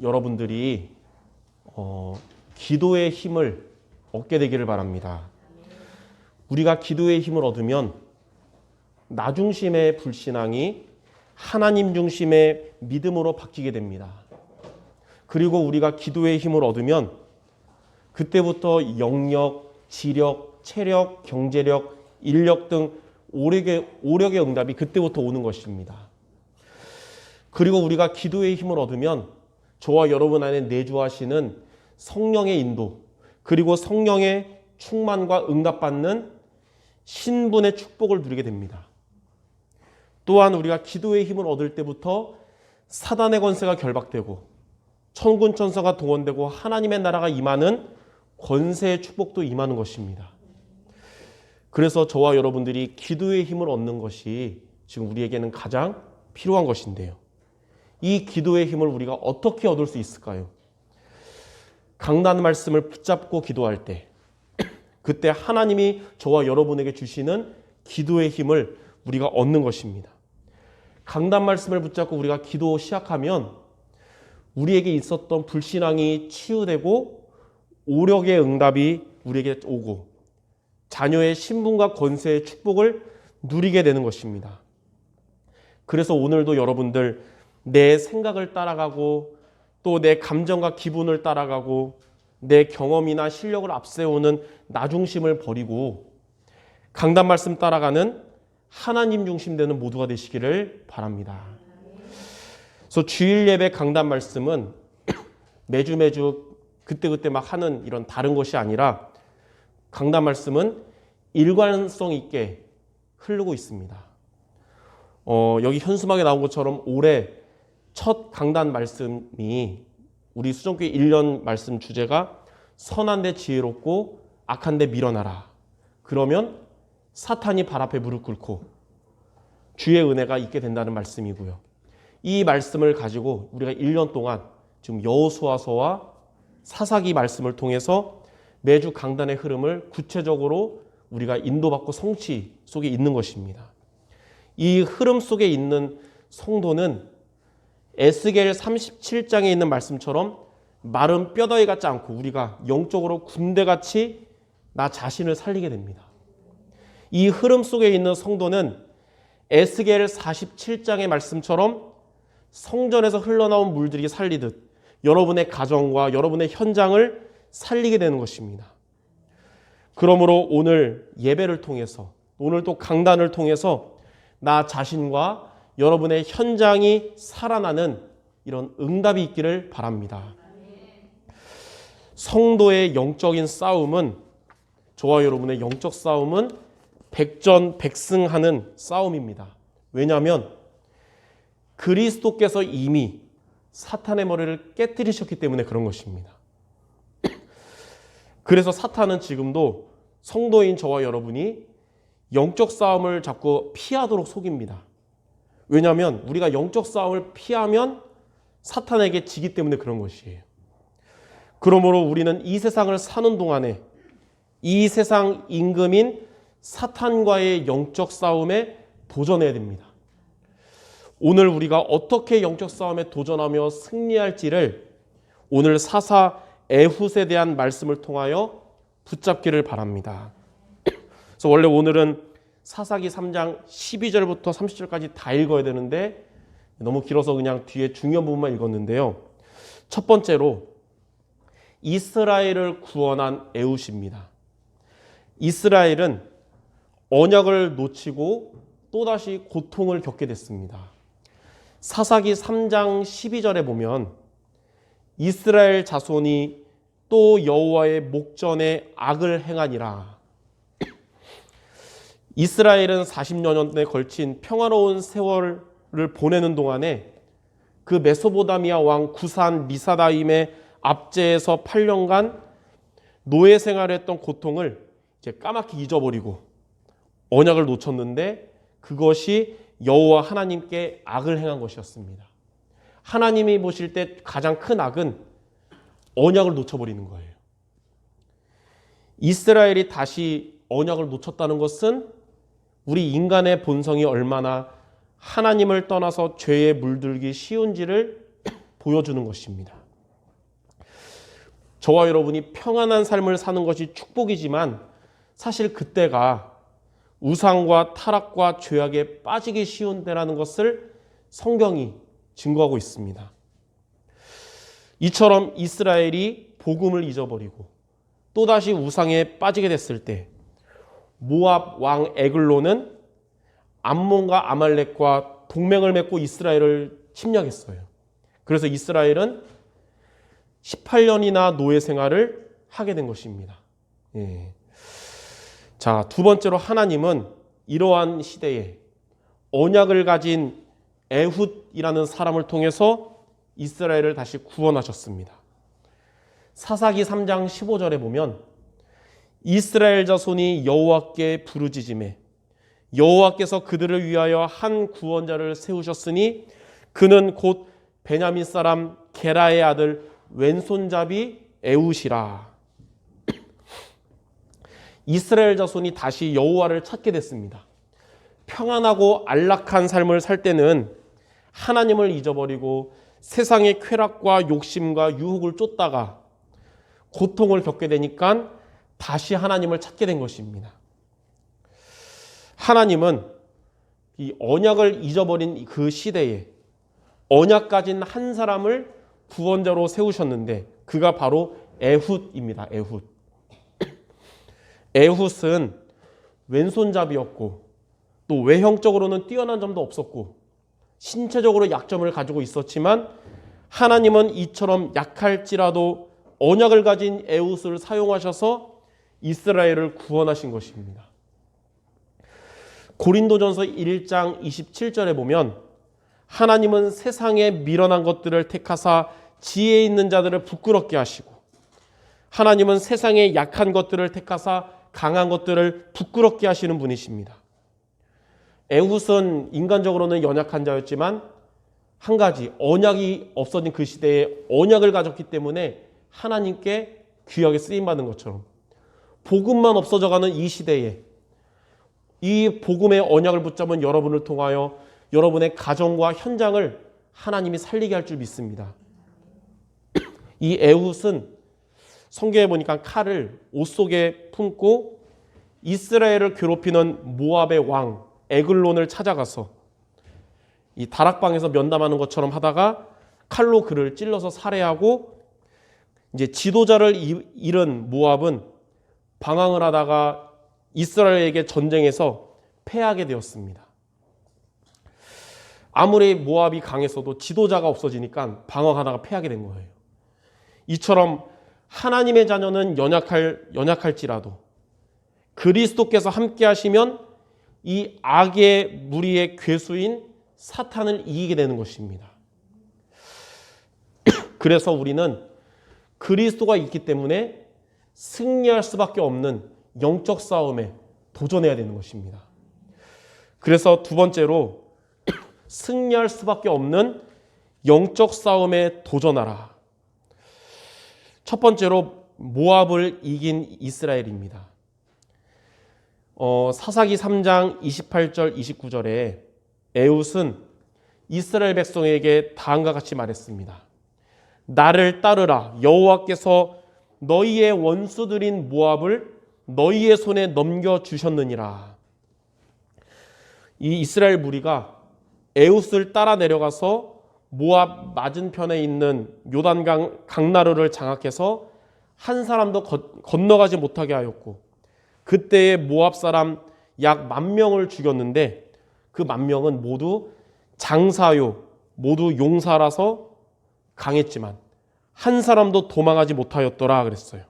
여러분들이 기도의 힘을 얻게 되기를 바랍니다. 우리가 기도의 힘을 얻으면 나 중심의 불신앙이 하나님 중심의 믿음으로 바뀌게 됩니다. 그리고 우리가 기도의 힘을 얻으면 그때부터 영역, 지력, 체력, 경제력, 인력 등 오력의 응답이 그때부터 오는 것입니다. 그리고 우리가 기도의 힘을 얻으면 저와 여러분 안에 내주하시는 성령의 인도, 그리고 성령의 충만과 응답받는 신분의 축복을 누리게 됩니다. 또한 우리가 기도의 힘을 얻을 때부터 사단의 권세가 결박되고 천군 천사가 동원되고 하나님의 나라가 임하는 권세의 축복도 임하는 것입니다. 그래서 저와 여러분들이 기도의 힘을 얻는 것이 지금 우리에게는 가장 필요한 것인데요. 이 기도의 힘을 우리가 어떻게 얻을 수 있을까요? 강단 말씀을 붙잡고 기도할 때 그때 하나님이 저와 여러분에게 주시는 기도의 힘을 우리가 얻는 것입니다. 강단 말씀을 붙잡고 우리가 기도 시작하면 우리에게 있었던 불신앙이 치유되고 오력의 응답이 우리에게 오고 자녀의 신분과 권세의 축복을 누리게 되는 것입니다. 그래서 오늘도 여러분들 내 생각을 따라가고 또 내 감정과 기분을 따라가고 내 경험이나 실력을 앞세우는 나 중심을 버리고 강단 말씀 따라가는 하나님 중심되는 모두가 되시기를 바랍니다. 그래서 주일 예배 강단 말씀은 매주 그때그때 막 하는 이런 다른 것이 아니라 강단 말씀은 일관성 있게 흐르고 있습니다. 여기 현수막에 나온 것처럼 올해 첫 강단 말씀이 우리 수정교회 1년 말씀 주제가 선한데 지혜롭고 악한데 밀어나라. 그러면 사탄이 발 앞에 무릎 꿇고 주의 은혜가 있게 된다는 말씀이고요. 이 말씀을 가지고 우리가 1년 동안 지금 여호수아서와 사사기 말씀을 통해서 매주 강단의 흐름을 구체적으로 우리가 인도받고 성취 속에 있는 것입니다. 이 흐름 속에 있는 성도는 에스겔 37장에 있는 말씀처럼 마른 뼈다귀 같지 않고 우리가 영적으로 군대같이 나 자신을 살리게 됩니다. 이 흐름 속에 있는 성도는 에스겔 47장의 말씀처럼 성전에서 흘러나온 물들이 살리듯 여러분의 가정과 여러분의 현장을 살리게 되는 것입니다. 그러므로 오늘 예배를 통해서 오늘 또 강단을 통해서 나 자신과 여러분의 현장이 살아나는 이런 응답이 있기를 바랍니다. 성도의 영적인 싸움은 저와 여러분의 영적 싸움은 백전백승하는 싸움입니다. 왜냐하면 그리스도께서 이미 사탄의 머리를 깨뜨리셨기 때문에 그런 것입니다. 그래서 사탄은 지금도 성도인 저와 여러분이 영적 싸움을 자꾸 피하도록 속입니다. 왜냐하면 우리가 영적 싸움을 피하면 사탄에게 지기 때문에 그런 것이에요. 그러므로 우리는 이 세상을 사는 동안에 이 세상 임금인 사탄과의 영적 싸움에 도전해야 됩니다. 오늘 우리가 어떻게 영적 싸움에 도전하며 승리할지를 오늘 사사 에훗에 대한 말씀을 통하여 붙잡기를 바랍니다. 그래서 원래 오늘은 사사기 3장 12절부터 30절까지 다 읽어야 되는데 너무 길어서 그냥 뒤에 중요한 부분만 읽었는데요. 첫 번째로 이스라엘을 구원한 에훗입니다. 이스라엘은 언약을 놓치고 또다시 고통을 겪게 됐습니다. 사사기 3장 12절에 보면 이스라엘 자손이 또 여호와의 목전에 악을 행하니라. 이스라엘은 40여 년에 걸친 평화로운 세월을 보내는 동안에 그 메소포타미아 왕 구산 리사다임의 압제에서 8년간 노예 생활을 했던 고통을 이제 까맣게 잊어버리고 언약을 놓쳤는데 그것이 여호와 하나님께 악을 행한 것이었습니다. 하나님이 보실 때 가장 큰 악은 언약을 놓쳐버리는 거예요. 이스라엘이 다시 언약을 놓쳤다는 것은 우리 인간의 본성이 얼마나 하나님을 떠나서 죄에 물들기 쉬운지를 보여주는 것입니다. 저와 여러분이 평안한 삶을 사는 것이 축복이지만 사실 그때가 우상과 타락과 죄악에 빠지기 쉬운 때라는 것을 성경이 증거하고 있습니다. 이처럼 이스라엘이 복음을 잊어버리고 또다시 우상에 빠지게 됐을 때 모압 왕 에글론은 암몬과 아말렉과 동맹을 맺고 이스라엘을 침략했어요. 그래서 이스라엘은 18년이나 노예 생활을 하게 된 것입니다. 예. 자, 두 번째로 하나님은 이러한 시대에 언약을 가진 에훗이라는 사람을 통해서 이스라엘을 다시 구원하셨습니다. 사사기 3장 15절에 보면 이스라엘 자손이 여호와께 부르짖으매 여호와께서 그들을 위하여 한 구원자를 세우셨으니 그는 곧 베냐민 사람 게라의 아들 왼손잡이 에훗이라. 이스라엘 자손이 다시 여호와를 찾게 됐습니다. 평안하고 안락한 삶을 살 때는 하나님을 잊어버리고 세상의 쾌락과 욕심과 유혹을 쫓다가 고통을 겪게 되니까 다시 하나님을 찾게 된 것입니다. 하나님은 이 언약을 잊어버린 그 시대에 언약 가진 한 사람을 구원자로 세우셨는데 그가 바로 에훗입니다. 에훗. 에훗은 왼손잡이였고 또 외형적으로는 뛰어난 점도 없었고 신체적으로 약점을 가지고 있었지만 하나님은 이처럼 약할지라도 언약을 가진 에훗을 사용하셔서 이스라엘을 구원하신 것입니다. 고린도전서 1장 27절에 보면 하나님은 세상에 미련한 것들을 택하사 지혜 있는 자들을 부끄럽게 하시고 하나님은 세상에 약한 것들을 택하사 강한 것들을 부끄럽게 하시는 분이십니다. 에훗은 인간적으로는 연약한 자였지만 한 가지 언약이 없어진 그 시대에 언약을 가졌기 때문에 하나님께 귀하게 쓰임받은 것처럼 복음만 없어져가는 이 시대에 이 복음의 언약을 붙잡은 여러분을 통하여 여러분의 가정과 현장을 하나님이 살리게 할 줄 믿습니다. 이 에훗은 성경에 보니까 칼을 옷 속에 품고 이스라엘을 괴롭히는 모압의 왕 에글론을 찾아가서 이 다락방에서 면담하는 것처럼 하다가 칼로 그를 찔러서 살해하고 이제 지도자를 잃은 모압은 방황을 하다가 이스라엘에게 전쟁에서 패하게 되었습니다. 아무리 모압이 강했어도 지도자가 없어지니까 방황하다가 패하게 된 거예요. 이처럼 하나님의 자녀는 연약할지라도 그리스도께서 함께 하시면 이 악의 무리의 괴수인 사탄을 이기게 되는 것입니다. 그래서 우리는 그리스도가 있기 때문에 승리할 수밖에 없는 영적 싸움에 도전해야 되는 것입니다. 그래서 두 번째로 승리할 수밖에 없는 영적 싸움에 도전하라. 첫 번째로 모압을 이긴 이스라엘입니다. 사사기 3장 28절 29절에 에훗은 이스라엘 백성에게 다음과 같이 말했습니다. 나를 따르라. 여호와께서 너희의 원수들인 모압을 너희의 손에 넘겨주셨느니라. 이 이스라엘 무리가 에훗을 따라 내려가서 모압 맞은편에 있는 요단강 강나루를 장악해서 한 사람도 건너가지 못하게 하였고 그때의 모압 사람 약 10,000명을 죽였는데 그 10,000명은 모두 장사요 모두 용사라서 강했지만 한 사람도 도망하지 못하였더라 그랬어요.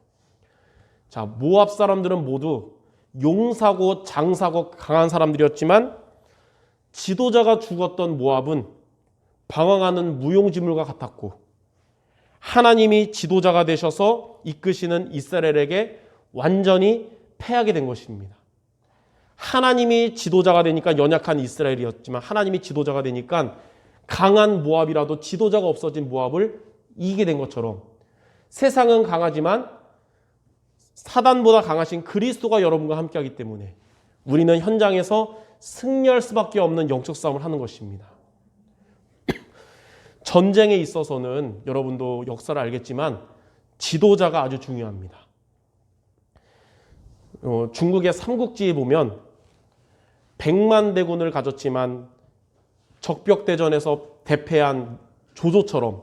자, 모압 사람들은 모두 용사고 장사고 강한 사람들이었지만 지도자가 죽었던 모압은 방황하는 무용지물과 같았고 하나님이 지도자가 되셔서 이끄시는 이스라엘에게 완전히 패하게 된 것입니다. 하나님이 지도자가 되니까 연약한 이스라엘이었지만 하나님이 지도자가 되니까 강한 모압이라도 지도자가 없어진 모압을 이기게 된 것처럼 세상은 강하지만 사단보다 강하신 그리스도가 여러분과 함께하기 때문에 우리는 현장에서 승리할 수밖에 없는 영적 싸움을 하는 것입니다. 전쟁에 있어서는 여러분도 역사를 알겠지만 지도자가 아주 중요합니다. 중국의 삼국지에 보면 100만 대군을 가졌지만 적벽대전에서 대패한 조조처럼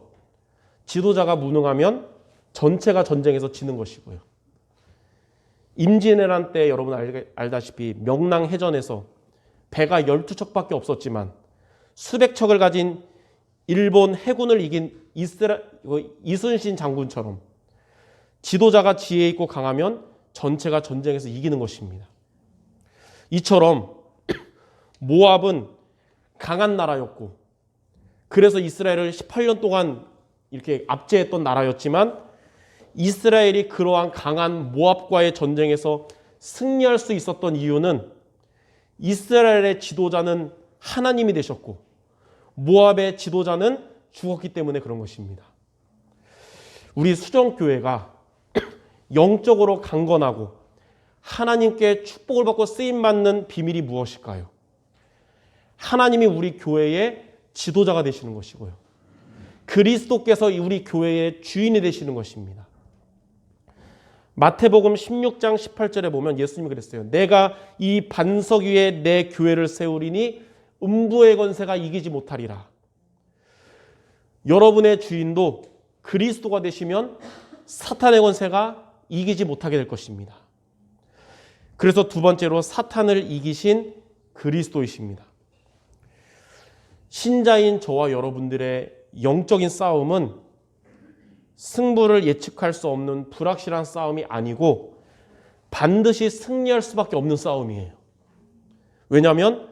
지도자가 무능하면 전체가 전쟁에서 지는 것이고요. 임진왜란 때 여러분 알다시피 명랑해전에서 배가 12척밖에 없었지만 수백 척을 가진 일본 해군을 이긴 이순신 장군처럼 지도자가 지혜 있고 강하면 전체가 전쟁에서 이기는 것입니다. 이처럼 모압은 강한 나라였고 그래서 이스라엘을 18년 동안 이렇게 압제했던 나라였지만 이스라엘이 그러한 강한 모압과의 전쟁에서 승리할 수 있었던 이유는 이스라엘의 지도자는 하나님이 되셨고 모압의 지도자는 죽었기 때문에 그런 것입니다. 우리 수정교회가 영적으로 강건하고 하나님께 축복을 받고 쓰임받는 비밀이 무엇일까요? 하나님이 우리 교회의 지도자가 되시는 것이고요. 그리스도께서 우리 교회의 주인이 되시는 것입니다. 마태복음 16장 18절에 보면 예수님이 그랬어요. 내가 이 반석 위에 내 교회를 세우리니 음부의 권세가 이기지 못하리라. 여러분의 주인도 그리스도가 되시면 사탄의 권세가 이기지 못하게 될 것입니다. 그래서 두 번째로 사탄을 이기신 그리스도이십니다. 신자인 저와 여러분들의 영적인 싸움은 승부를 예측할 수 없는 불확실한 싸움이 아니고 반드시 승리할 수밖에 없는 싸움이에요. 왜냐하면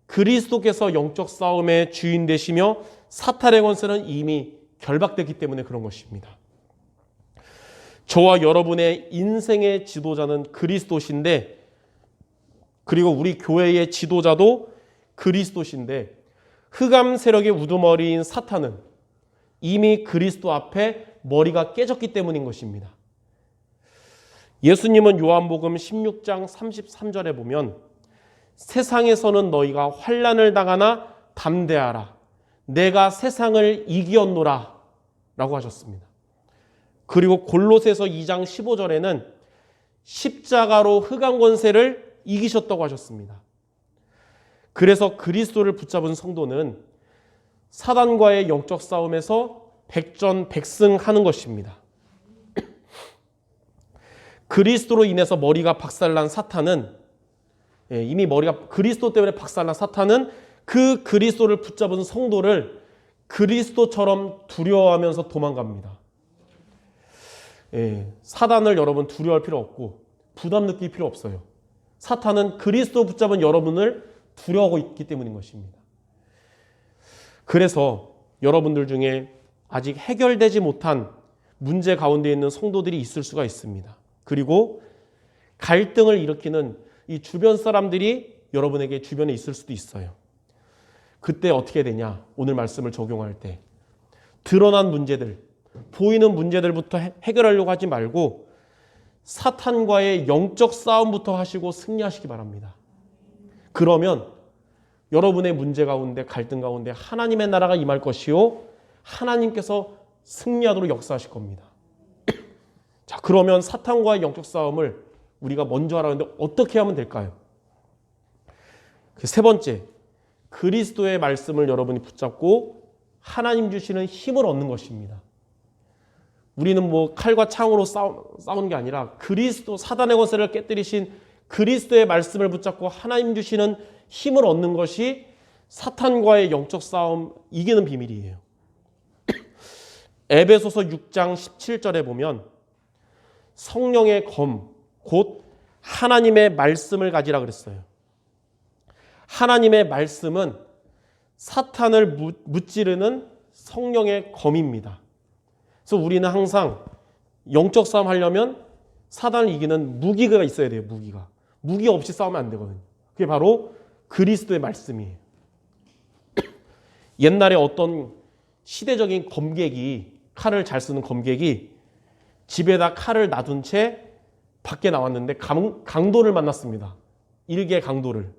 그리스도께서 영적 싸움의 주인 되시며 사탄의 권세는 이미 결박됐기 때문에 그런 것입니다. 저와 여러분의 인생의 지도자는 그리스도신데 그리고 우리 교회의 지도자도 그리스도신데 흑암 세력의 우두머리인 사탄은 이미 그리스도 앞에 머리가 깨졌기 때문인 것입니다. 예수님은 요한복음 16장 33절에 보면 세상에서는 너희가 환난을 당하나 담대하라. 내가 세상을 이기었노라 라고 하셨습니다. 그리고 골로새서 2장 15절에는 십자가로 흑암 권세를 이기셨다고 하셨습니다. 그래서 그리스도를 붙잡은 성도는 사단과의 영적 싸움에서 백전백승하는 것입니다. 그리스도로 인해서 머리가 박살난 사탄은 이미 머리가 그리스도 때문에 박살난 사탄은 그 그리스도를 붙잡은 성도를 그리스도처럼 두려워하면서 도망갑니다. 사단을 여러분 두려워할 필요 없고 부담 느낄 필요 없어요. 사탄은 그리스도 붙잡은 여러분을 두려워하고 있기 때문인 것입니다. 그래서 여러분들 중에 아직 해결되지 못한 문제 가운데 있는 성도들이 있을 수가 있습니다. 그리고 갈등을 일으키는 이 주변 사람들이 여러분에게 주변에 있을 수도 있어요. 그때 어떻게 되냐? 오늘 말씀을 적용할 때 드러난 문제들, 보이는 문제들부터 해결하려고 하지 말고 사탄과의 영적 싸움부터 하시고 승리하시기 바랍니다. 그러면 여러분의 문제 가운데 갈등 가운데 하나님의 나라가 임할 것이요 하나님께서 승리하도록 역사하실 겁니다. 자, 그러면 사탄과의 영적 싸움을 우리가 먼저 하라는데 어떻게 하면 될까요? 세 번째, 그리스도의 말씀을 여러분이 붙잡고 하나님 주시는 힘을 얻는 것입니다. 우리는 뭐 칼과 창으로 싸우는 게 아니라 그리스도 사단의 권세를 깨뜨리신 그리스도의 말씀을 붙잡고 하나님 주시는 힘을 얻는 것이 사탄과의 영적 싸움 이기는 비밀이에요. 에베소서 6장 17절에 보면 성령의 검, 곧 하나님의 말씀을 가지라 그랬어요. 하나님의 말씀은 사탄을 무찌르는 성령의 검입니다. 그래서 우리는 항상 영적 싸움 하려면 사단을 이기는 무기가 있어야 돼요. 무기 없이 싸우면 안 되거든요. 그게 바로 그리스도의 말씀이에요. 옛날에 어떤 시대적인 검객이 칼을 잘 쓰는 검객이 집에다 칼을 놔둔 채 밖에 나왔는데 강도를 만났습니다. 일개 강도를.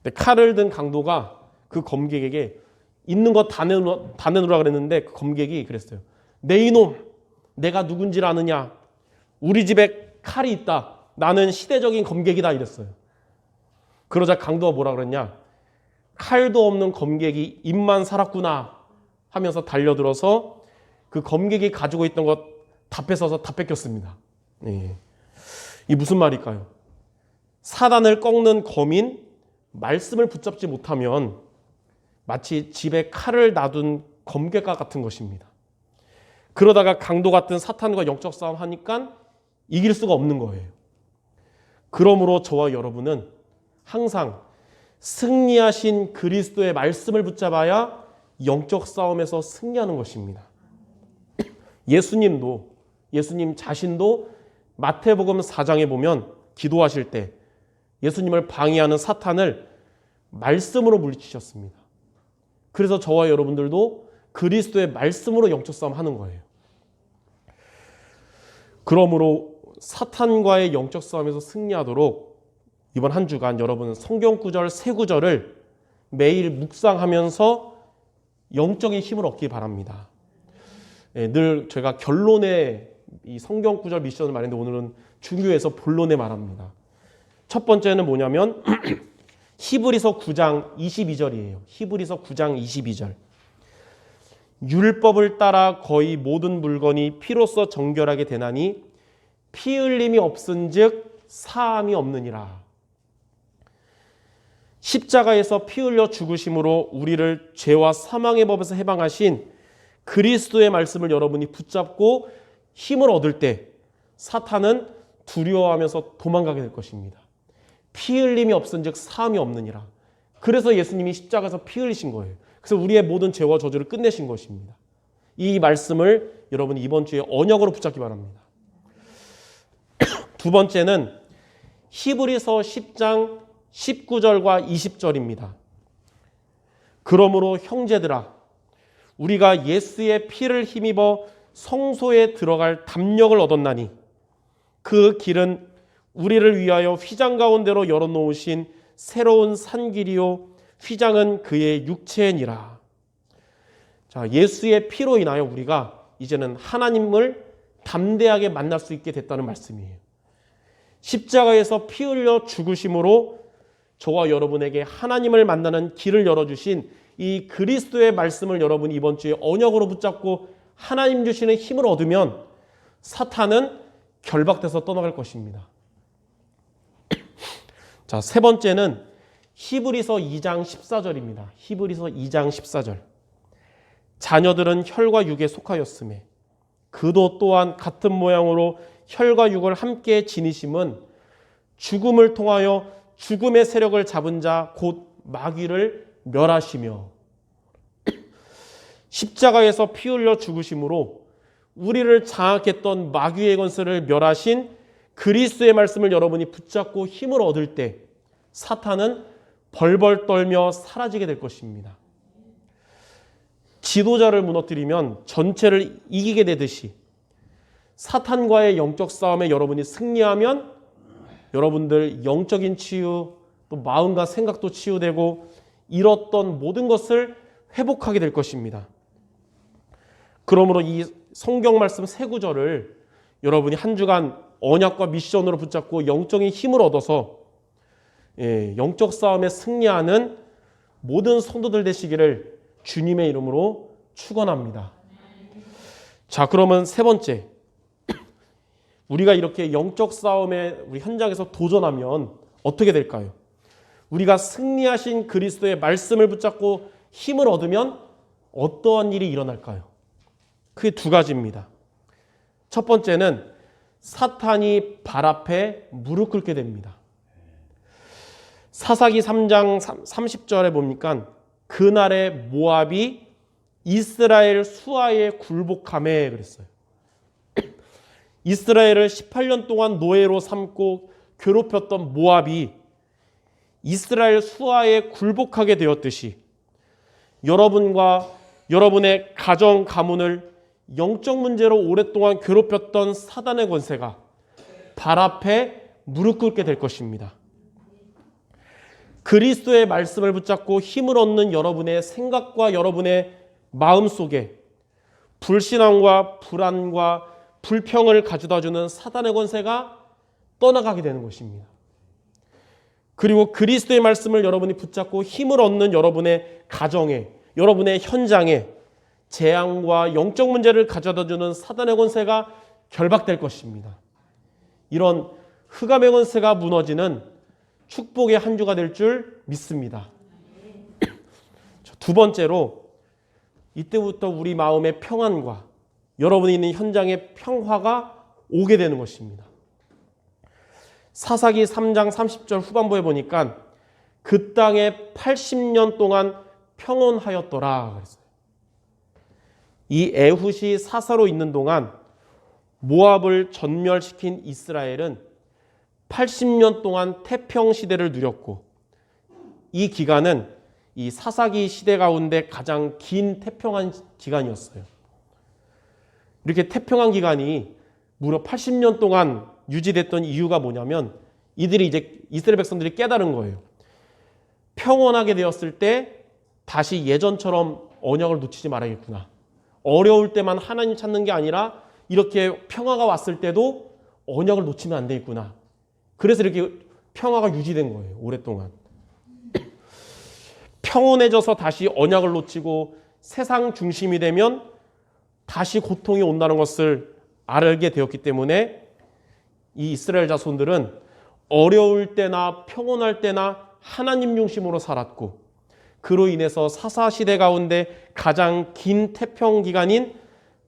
근데 칼을 든 강도가 그 검객에게 있는 거 다 내놓으라 그랬는데 그 검객이 그랬어요. 내 이놈, 내가 누군지를 아느냐? 우리 집에 칼이 있다. 나는 시대적인 검객이다 이랬어요. 그러자 강도가 뭐라 그랬냐? 칼도 없는 검객이 입만 살았구나 하면서 달려들어서 그 검객이 가지고 있던 것 다 뺏어서 다 뺏겼습니다. 예. 이 무슨 말일까요? 사단을 꺾는 검인, 말씀을 붙잡지 못하면 마치 집에 칼을 놔둔 검객과 같은 것입니다. 그러다가 강도 같은 사탄과 영적 싸움 하니까 이길 수가 없는 거예요. 그러므로 저와 여러분은 항상 승리하신 그리스도의 말씀을 붙잡아야 영적 싸움에서 승리하는 것입니다. 예수님 자신도 마태복음 4장에 보면 기도하실 때 예수님을 방해하는 사탄을 말씀으로 물리치셨습니다. 그래서 저와 여러분들도 그리스도의 말씀으로 영적 싸움 하는 거예요. 그러므로 사탄과의 영적 싸움에서 승리하도록 이번 한 주간 여러분은 성경 구절 세 구절을 매일 묵상하면서 영적인 힘을 얻기 바랍니다. 늘 제가 결론에 이 성경 구절 미션을 말했는데 오늘은 중교에서 본론에 말합니다. 첫 번째는 뭐냐면 히브리서 9장 22절이에요. 히브리서 9장 22절. 율법을 따라 거의 모든 물건이 피로써 정결하게 되나니 피 흘림이 없은즉 사함이 없느니라. 십자가에서 피 흘려 죽으심으로 우리를 죄와 사망의 법에서 해방하신 그리스도의 말씀을 여러분이 붙잡고 힘을 얻을 때 사탄은 두려워하면서 도망가게 될 것입니다. 피 흘림이 없은즉 사함이 없느니라. 그래서 예수님이 십자가에서 피 흘리신 거예요. 그래서 우리의 모든 죄와 저주를 끝내신 것입니다. 이 말씀을 여러분이 이번 주에 언약으로 붙잡기 바랍니다. 두 번째는 히브리서 10장 19절과 20절입니다. 그러므로 형제들아 우리가 예수의 피를 힘입어 성소에 들어갈 담력을 얻었나니 그 길은 우리를 위하여 휘장 가운데로 열어놓으신 새로운 산길이요 휘장은 그의 육체니라. 자, 예수의 피로 인하여 우리가 이제는 하나님을 담대하게 만날 수 있게 됐다는 말씀이에요. 십자가에서 피 흘려 죽으심으로 저와 여러분에게 하나님을 만나는 길을 열어주신 이 그리스도의 말씀을 여러분이 이번 주에 언약으로 붙잡고 하나님 주시는 힘을 얻으면 사탄은 결박돼서 떠나갈 것입니다. 자, 세 번째는 히브리서 2장 14절입니다. 히브리서 2장 14절. 자녀들은 혈과 육에 속하였음에 그도 또한 같은 모양으로 혈과 육을 함께 지니심은 죽음을 통하여 죽음의 세력을 잡은 자 곧 마귀를 멸하시며 십자가에서 피 흘려 죽으심으로 우리를 장악했던 마귀의 권세를 멸하신 그리스도의 말씀을 여러분이 붙잡고 힘을 얻을 때 사탄은 벌벌 떨며 사라지게 될 것입니다. 지도자를 무너뜨리면 전체를 이기게 되듯이 사탄과의 영적 싸움에 여러분이 승리하면 여러분들 영적인 치유, 또 마음과 생각도 치유되고 잃었던 모든 것을 회복하게 될 것입니다. 그러므로 이 성경 말씀 세 구절을 여러분이 한 주간 언약과 미션으로 붙잡고 영적인 힘을 얻어서 영적 싸움에 승리하는 모든 성도들 되시기를 주님의 이름으로 축원합니다. 자, 그러면 세 번째, 우리가 이렇게 영적 싸움에 우리 현장에서 도전하면 어떻게 될까요? 우리가 승리하신 그리스도의 말씀을 붙잡고 힘을 얻으면 어떠한 일이 일어날까요? 크게 두 가지입니다. 첫 번째는 사탄이 발 앞에 무릎 꿇게 됩니다. 사사기 3장 30절에 보니까 그날에 모압이 이스라엘 수하에 굴복하매 그랬어요. 이스라엘을 18년 동안 노예로 삼고 괴롭혔던 모압이 이스라엘 수하에 굴복하게 되었듯이 여러분과 여러분의 가정 가문을 영적 문제로 오랫동안 괴롭혔던 사단의 권세가 발 앞에 무릎 꿇게 될 것입니다. 그리스도의 말씀을 붙잡고 힘을 얻는 여러분의 생각과 여러분의 마음 속에 불신앙과 불안과 불평을 가져다주는 사단의 권세가 떠나가게 되는 것입니다. 그리고 그리스도의 말씀을 여러분이 붙잡고 힘을 얻는 여러분의 가정에, 여러분의 현장에 재앙과 영적 문제를 가져다주는 사단의 권세가 결박될 것입니다. 이런 흑암의 권세가 무너지는 축복의 한 주가 될 줄 믿습니다. 두 번째로, 이때부터 우리 마음의 평안과 여러분이 있는 현장의 평화가 오게 되는 것입니다. 사사기 3장 30절 후반부에 보니까 그 땅에 80년 동안 평온하였더라 그랬어요. 이 에훗이 사사로 있는 동안 모압을 전멸시킨 이스라엘은 80년 동안 태평 시대를 누렸고, 이 기간은 이 사사기 시대 가운데 가장 긴 태평한 기간이었어요. 이렇게 태평한 기간이 무려 80년 동안 유지됐던 이유가 뭐냐면, 이들이 이제 이스라엘 백성들이 깨달은 거예요. 평온하게 되었을 때 다시 예전처럼 언약을 놓치지 말아야겠구나. 어려울 때만 하나님 찾는 게 아니라 이렇게 평화가 왔을 때도 언약을 놓치면 안 되겠구나. 그래서 이렇게 평화가 유지된 거예요, 오랫동안. 평온해져서 다시 언약을 놓치고 세상 중심이 되면 다시 고통이 온다는 것을 알게 되었기 때문에 이 이스라엘 자손들은 어려울 때나 평온할 때나 하나님 중심으로 살았고, 그로 인해서 사사시대 가운데 가장 긴 태평 기간인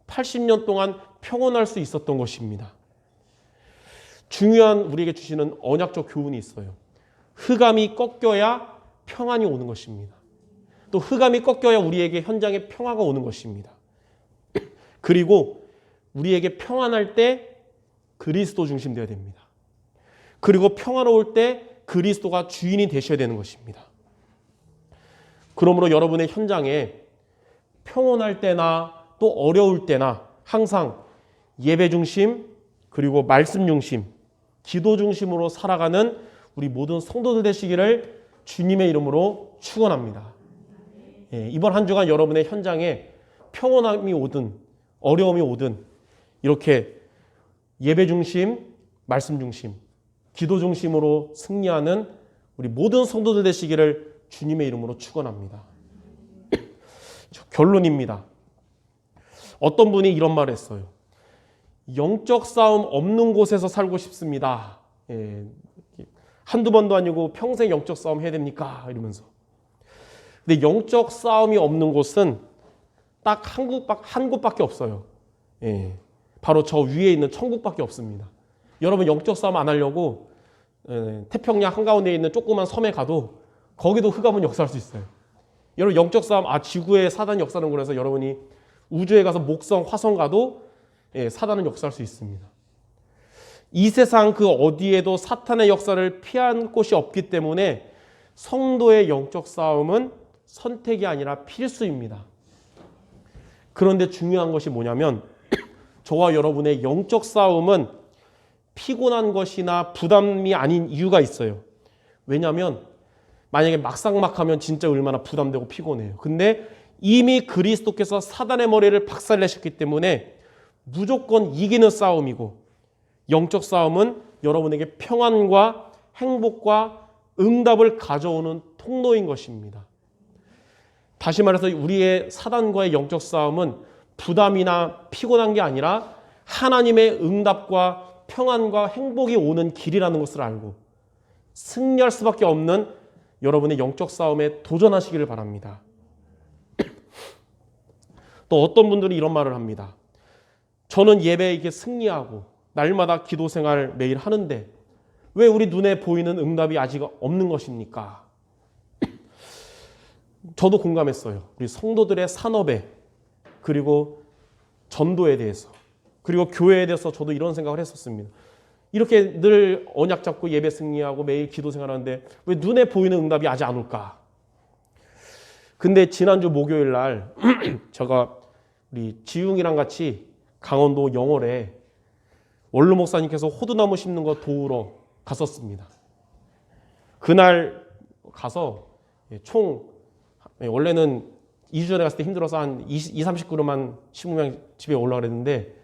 80년 동안 평온할 수 있었던 것입니다. 중요한 우리에게 주시는 언약적 교훈이 있어요. 흑암이 꺾여야 평안이 오는 것입니다. 또 흑암이 꺾여야 우리에게 현장에 평화가 오는 것입니다. 그리고 우리에게 평안할 때 그리스도 중심 되어야 됩니다. 그리고 평화로울 때 그리스도가 주인이 되셔야 되는 것입니다. 그러므로 여러분의 현장에 평온할 때나 또 어려울 때나 항상 예배 중심, 그리고 말씀 중심, 기도 중심으로 살아가는 우리 모든 성도들 되시기를 주님의 이름으로 축원합니다. 이번 한 주간 여러분의 현장에 평온함이 오든 어려움이 오든 이렇게 예배 중심, 말씀 중심, 기도 중심으로 승리하는 우리 모든 성도들 되시기를 주님의 이름으로 축원합니다. 결론입니다. 어떤 분이 이런 말을 했어요. 영적 싸움 없는 곳에서 살고 싶습니다. 한두 번도 아니고 평생 영적 싸움 해야 됩니까? 이러면서. 근데 영적 싸움이 없는 곳은 딱 한 곳밖에 없어요. 바로 저 위에 있는 천국밖에 없습니다. 여러분 영적 싸움 안 하려고 태평양 한가운데 있는 조그만 섬에 가도 거기도 흑암은 역사할 수 있어요. 여러분 영적 싸움, 지구에 사단이 역사하는구나 해서 여러분이 우주에 가서 목성, 화성 가도 사단은 역사할 수 있습니다. 이 세상 그 어디에도 사탄의 역사를 피할 곳이 없기 때문에 성도의 영적 싸움은 선택이 아니라 필수입니다. 그런데 중요한 것이 뭐냐면 저와 여러분의 영적 싸움은 피곤한 것이나 부담이 아닌 이유가 있어요. 왜냐하면 만약에 막상막하면 진짜 얼마나 부담되고 피곤해요. 근데 이미 그리스도께서 사단의 머리를 박살내셨기 때문에 무조건 이기는 싸움이고, 영적 싸움은 여러분에게 평안과 행복과 응답을 가져오는 통로인 것입니다. 다시 말해서 우리의 사단과의 영적 싸움은 부담이나 피곤한 게 아니라 하나님의 응답과 평안과 행복이 오는 길이라는 것을 알고 승리할 수밖에 없는 여러분의 영적 싸움에 도전하시기를 바랍니다. 또 어떤 분들이 이런 말을 합니다. 저는 예배에 이렇게 승리하고 날마다 기도 생활 매일 하는데 왜 우리 눈에 보이는 응답이 아직 없는 것입니까? 저도 공감했어요. 우리 성도들의 산업에, 그리고 전도에 대해서, 그리고 교회에 대해서 저도 이런 생각을 했었습니다. 이렇게 늘 언약 잡고 예배 승리하고 매일 기도 생활하는데 왜 눈에 보이는 응답이 아직 안 올까? 근데 지난주 목요일 날 제가 우리 지웅이랑 같이 강원도 영월에 원로 목사님께서 호두나무 심는 거 도우러 갔었습니다. 그날 가서 총 원래는 2주 전에 갔을 때 힘들어서 한 20, 30그루만 심으면 집에 올라가 그랬는데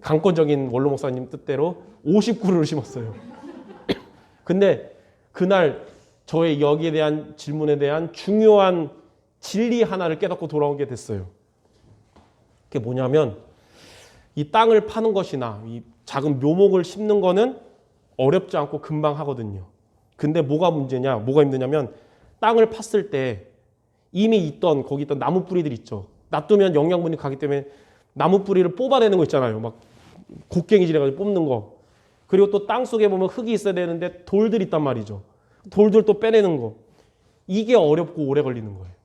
강권적인 원로 목사님 뜻대로 50그루를 심었어요. 근데 그날 저의 여기에 대한 질문에 대한 중요한 진리 하나를 깨닫고 돌아오게 됐어요. 그게 뭐냐면 이 땅을 파는 것이나 이 작은 묘목을 심는 거는 어렵지 않고 금방 하거든요. 근데 뭐가 문제냐, 뭐가 힘드냐면 땅을 팠을 때 이미 있던 거기 있던 나무 뿌리들 있죠. 놔두면 영양분이 가기 때문에 나무 뿌리를 뽑아내는 거 있잖아요. 막 곡괭이질 해가지고 뽑는 거. 그리고 또 땅 속에 보면 흙이 있어야 되는데 돌들 있단 말이죠. 돌들 또 빼내는 거. 이게 어렵고 오래 걸리는 거예요.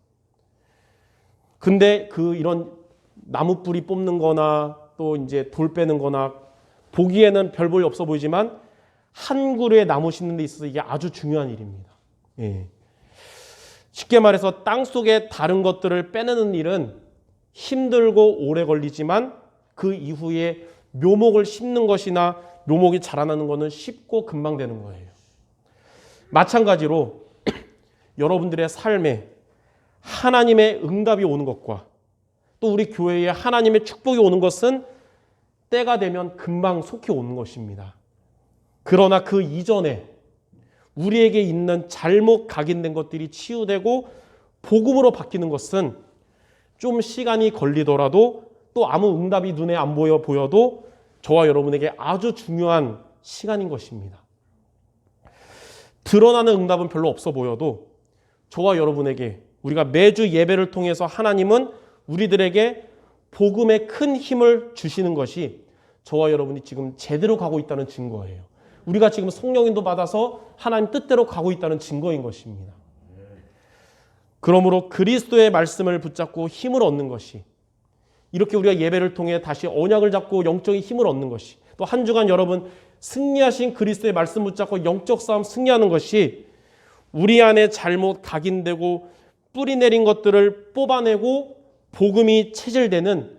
근데 이런 나무 뿌리 뽑는 거나 또 이제 돌 빼는 거나 보기에는 별 볼일 없어 보이지만 한 그루의 나무 심는 데 있어서 이게 아주 중요한 일입니다. 쉽게 말해서 땅 속에 다른 것들을 빼내는 일은 힘들고 오래 걸리지만 그 이후에 묘목을 심는 것이나 묘목이 자라나는 것은 쉽고 금방 되는 거예요. 마찬가지로 여러분들의 삶에 하나님의 응답이 오는 것과 또 우리 교회에 하나님의 축복이 오는 것은 때가 되면 금방 속히 오는 것입니다. 그러나 그 이전에 우리에게 있는 잘못 각인된 것들이 치유되고 복음으로 바뀌는 것은 좀 시간이 걸리더라도 또 아무 응답이 눈에 안 보여도 저와 여러분에게 아주 중요한 시간인 것입니다. 드러나는 응답은 별로 없어 보여도 저와 여러분에게 우리가 매주 예배를 통해서 하나님은 우리들에게 복음의 큰 힘을 주시는 것이 저와 여러분이 지금 제대로 가고 있다는 증거예요. 우리가 지금 성령인도 받아서 하나님 뜻대로 가고 있다는 증거인 것입니다. 그러므로 그리스도의 말씀을 붙잡고 힘을 얻는 것이, 이렇게 우리가 예배를 통해 다시 언약을 잡고 영적인 힘을 얻는 것이, 또 한 주간 여러분 승리하신 그리스도의 말씀 붙잡고 영적 싸움 승리하는 것이 우리 안에 잘못 각인되고 뿌리 내린 것들을 뽑아내고 복음이 체질되는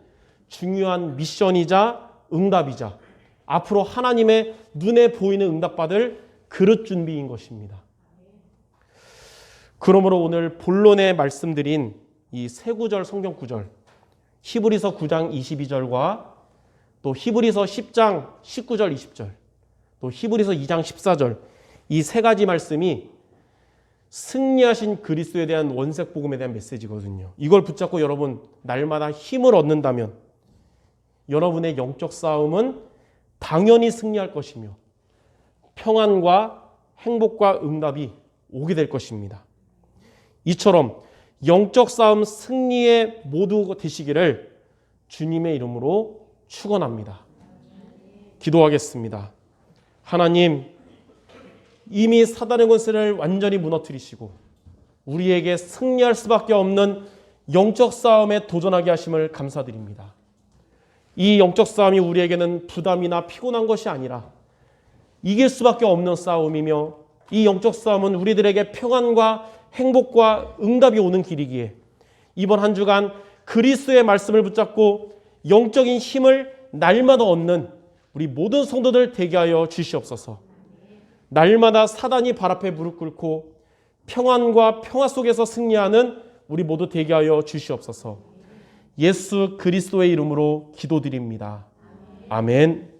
중요한 미션이자 응답이자 앞으로 하나님의 눈에 보이는 응답받을 그릇 준비인 것입니다. 그러므로 오늘 본론에 말씀드린 이 세 구절 성경 구절, 히브리서 9장 22절과 또 히브리서 10장 19절 20절, 또 히브리서 2장 14절, 이 세 가지 말씀이 승리하신 그리스도에 대한 원색 복음에 대한 메시지거든요. 이걸 붙잡고 여러분 날마다 힘을 얻는다면 여러분의 영적 싸움은 당연히 승리할 것이며 평안과 행복과 응답이 오게 될 것입니다. 이처럼 영적 싸움 승리의 모두 되시기를 주님의 이름으로 축원합니다. 기도하겠습니다. 하나님, 이미 사단의 권세를 완전히 무너뜨리시고 우리에게 승리할 수밖에 없는 영적 싸움에 도전하게 하심을 감사드립니다. 이 영적 싸움이 우리에게는 부담이나 피곤한 것이 아니라 이길 수밖에 없는 싸움이며 이 영적 싸움은 우리들에게 평안과 행복과 응답이 오는 길이기에 이번 한 주간 그리스도의 말씀을 붙잡고 영적인 힘을 날마다 얻는 우리 모든 성도들 되게 하여 주시옵소서. 날마다 사단이 발 앞에 무릎 꿇고 평안과 평화 속에서 승리하는 우리 모두 되게 하여 주시옵소서. 예수 그리스도의 이름으로 기도드립니다. 아멘.